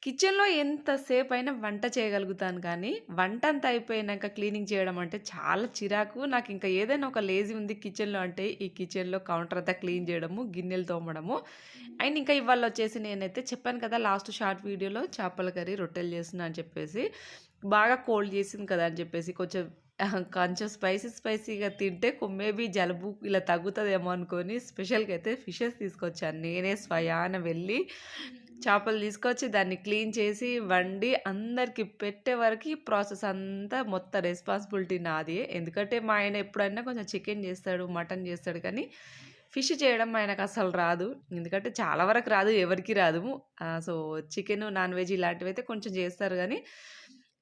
కిచెన్‌లో ఎంతసేపైనా వంట చేయగలుగుతాను కానీ, వంటంతా అయిపోయినంక క్లీనింగ్ చేయడం అంటే చాలా చిరాకు. నాకింక ఏదైనా ఒక లేజీ ఉంది కిచెన్‌లో అంటే, ఈ కిచెన్‌లో కౌంటర్ అంతా క్లీన్ చేయడము, గిన్నెలు తోమడము. అండ్ ఇంకా ఇవాళొచ్చేసి నేనైతే చెప్పాను కదా! లాస్ట్ షార్ట్ వీడియోలో చేపల కర్రీ, రొట్టెలు చేస్తున్నా అని చెప్పేసి. బాగా కోల్డ్ చేసింది కదా! అని చెప్పేసి కొంచెం కొంచెం స్పైసీగా తింటే మేబీ జలుబు ఇలా తగ్గుతదేమో అనుకోని స్పెషల్‌గా అయితే ఫిషెస్ తీసుకొచ్చాను. నేనే స్వయాన వెళ్ళి చేపలు తీసుకొచ్చి దాన్ని క్లీన్ చేసి, వండి అందరికి పెట్టే వరకి ఈ ప్రాసెస్ అంతా మొత్తం రెస్పాన్సిబిలిటీ నాదే. ఎందుకంటే మా ఆయన ఎప్పుడన్నా కొంచెం చికెన్ చేస్తాడు, మటన్ చేస్తాడు కానీ ఫిష్ చేయడం ఆయనకసలు రాదు. ఎందుకంటే చాలా వరకు రాదు, ఎవరికీ రాదు. సో, చికెను, నాన్ వెజ్ ఇలాంటివైతే కొంచెం చేస్తారు గానీ,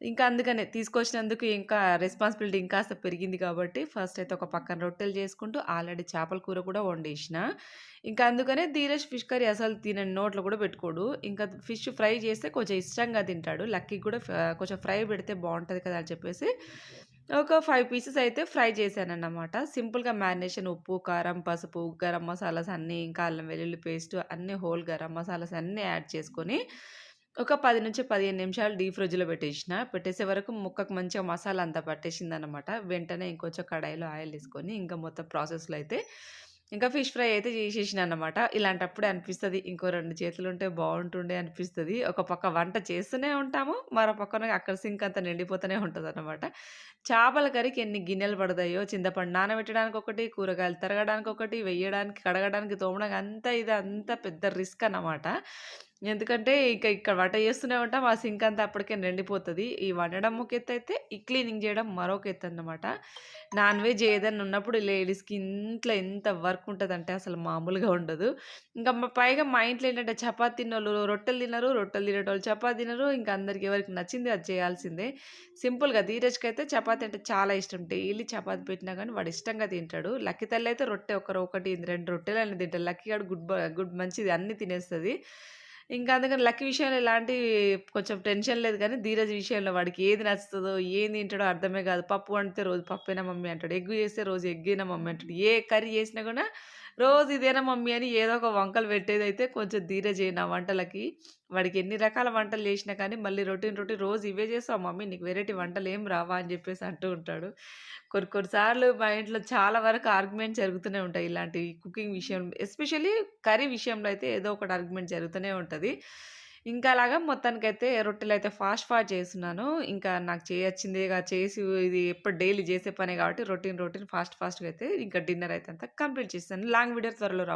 ఇంకా అందుకనే తీసుకొచ్చినందుకు ఇంకా రెస్పాన్సిబిలిటీ ఇంకాస్త పెరిగింది కాబట్టి, ఫస్ట్ అయితే ఒక పక్కన రొట్టెలు చేసుకుంటూ, ఆల్రెడీ చేపల కూర కూడా వండేషిన. ఇంకా అందుకనే ధీరజ్ ఫిష్ కర్రీ అసలు తినడు, నోట్లో కూడా పెట్టుకోడు. ఇంకా ఫిష్ ఫ్రై చేస్తే కొంచెం ఇష్టంగా తింటాడు. లక్కీకి కూడా కొంచెం ఫ్రై పెడితే బావుంటది కదా! అని చెప్పేసి ఒక 5 పీసెస్ అయితే ఫ్రై చేశానన్నమాట. సింపుల్‌గా మ్యారినేషన్ ఉప్పు, కారం, పసుపు, గరం మసాలాస్ అన్నీ, ఇంకా అల్లం వెల్లుల్లి పేస్ట్ అన్నీ హోల్ గరం మసాలాస్ అన్నీ యాడ్ చేసుకొని, ఒక 10-15 నిమిషాలు డీప్ ఫ్రిడ్జ్‌లో పెట్టేసిన. పెట్టేసే వరకు ముక్కకు మంచిగా మసాలా అంతా పట్టేసిందన్నమాట. వెంటనే ఇంకొంచెం కడాయిలో ఆయిల్ ఏసుకొని, ఇంకా మొత్తం ప్రాసెస్‌లో అయితే ఇంకా ఫిష్ ఫ్రై అయితే చేసేసినానన్నమాట. ఇలాంటప్పుడే అనిపిస్తది, ఇంకో 2 చేతులుంటే బావుంటుండే అనిపిస్తది. ఒక పక్క వంట చేస్తూనే ఉంటాము, మరో పక్కన అక్కడ సింక్ అంతా నిండిపోతూనే ఉంటదన్నమాట. చేపల కర్రీకి ఎన్ని గిన్నెలు పడతాయో, చింతపండు నానబెట్టడానికొకటి, కూరగాయలు తరగడానికొకటి, వెయ్యడానికి, కడగడానికి, తోమడానికి ఇదంతా పెద్ద రిస్క్ అన్నమాట. ఎందుకంటే ఇక్కడ వంట చేస్తూనే ఉంటాం. ఆ సింక్ అంతా అప్పటికే నిండిపోతది. ఈ వండడం ఒక ఎత్తయితే, ఈ క్లీనింగ్ చేయడం మరొక ఎత్తన్నమాట. నాన్ వెజ్ ఏదన్నా ఉన్నప్పుడు లేడీస్‌కి ఇంట్లో ఎంత వర్క్ ఉంటదంటే అసలు మామూలుగా ఉండదు. ఇంకా పైగా మా ఇంట్లో ఏంటంటే చపాతీ తిన్నోళ్ళు రొట్టెలు తినరు, రొట్టెలు తినేటోళ్ళు చపాతీ తినరు. ఇంకా అందరికి ఎవరికి నచ్చింది అది చేయాల్సిందే. సింపుల్‌గా ధీరజ్‌కైతే చపాతీ అంటే చాలా ఇష్టం. డైలీ చపాతీ పెట్టినా గానీ వాడు ఇష్టంగా తింటాడు. లక్కీ తల్లయితే రొట్టె ఒకటి 2 రొట్టెలైనా తింటాడు. లక్కీ గాడు గుడ్ మంచిది అన్నీ తినేస్తది. ఇంకా అందుకని లక్కీ విషయంలో ఎలాంటి కొంచెం టెన్షన్ లేదు గానీ, ధీరజ్ విషయంలో వాడికి ఏది నచ్చుతదో, ఏం తింటాడో అర్థమే కాదు. పప్పు వండితే రోజు పప్పేనా మమ్మీ అంటాడు. ఎగ్ చేస్తే రోజు ఎగ్గేనా మమ్మీ అంటాడు. ఏ కర్రీ చేసినా కూడా రోజు ఇదేనా మమ్మీ అని ఏదో ఒక వంకలు పెట్టేదైతే కొంచెం ధీరజే నా వంటలకి. వాడికి ఎన్ని రకాల వంటలు చేసినా కానీ మళ్ళీ రొటీన్ రోజు ఇవే చేస్తావా మమ్మీ, నీకు వేరైటీ వంటలేం రావా అని చెప్పేసి అంటూ ఉంటాడు. కొన్ని సార్లు మా ఇంట్లో చాలా వరకు ఆర్గ్యుమెంట్స్ జరుగుతూనే ఉంటాయి. ఇలాంటి కుకింగ్ విషయం ఎస్పెషల్లీ కర్రీ విషయంలో అయితే ఏదో ఒకటి ఆర్గ్యుమెంట్ జరుగుతూనే ఉంటది. ఇంకా అలాగా మొత్తానికైతే రొట్టెలైతే ఫాస్ట్ చేస్తున్నాను. ఇంకా నాకు చేయొచ్చిందేగా చేసి ఇది ఎప్పుడు డైలీ చేసే పనే కాబట్టి రొటీన్ ఫాస్ట్‌గా అయితే ఇంకా డిన్నర్ అయితే అంతా కంప్లీట్ చేసేసాను. లాంగ్ వీడియో త్వరలో